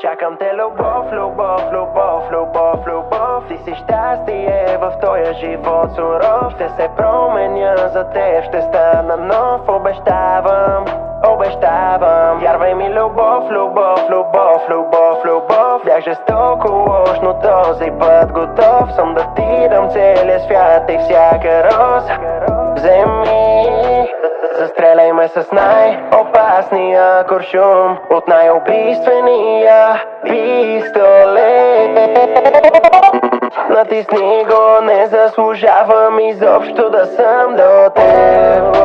Чакам те любов, любов, любов, любов, любов. Ти си щастие в този живот суров. Ще се променя за теб, ще стана нов. Обещавам, обещавам. Вярвай ми любов, любов, любов, любов, любов. Бях жестоко лош, но този път готов съм да ти дам целия свят и всяка роза. Вземи, застреляй ме с най-опасния куршум от най-убийствения пистолет. Натисни го, не заслужавам изобщо да съм до теб.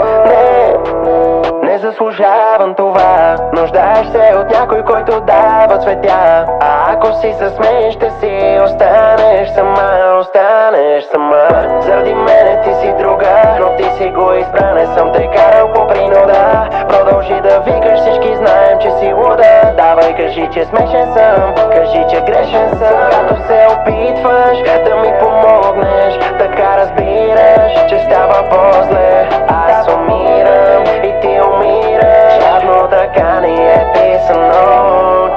Не заслужавам това. Нуждаеш се от някой, който дава цветя. А ако си с мен, ще си останеш сама, останеш сама. Заради мене ти си друга, но ти си го избра, не съм те карал по принуда. Продължи да викаш, всички знаем, че си луда. Давай, кажи, че смешен съм, кажи, че грешен съм. Като се опитваш да ми помогнеш, така разбираш, че става по-зле. Аз умирам и ти умираш, явно така ни е писано.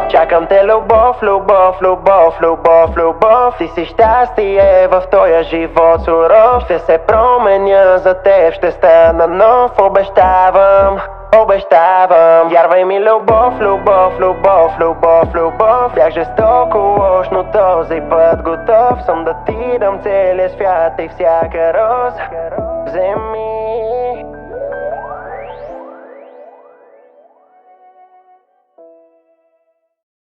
Чакам те любов, любов, любов, любов, любов. Ти си щастие в този живот суров. Ще се променя за теб, ще стана нов. Обещавам, обещавам. Вярвай ми любов, любов, любов, любов, любов. Бях жестоко лош, но този път готов съм да ти дам целия свят и всяка роза. Вземи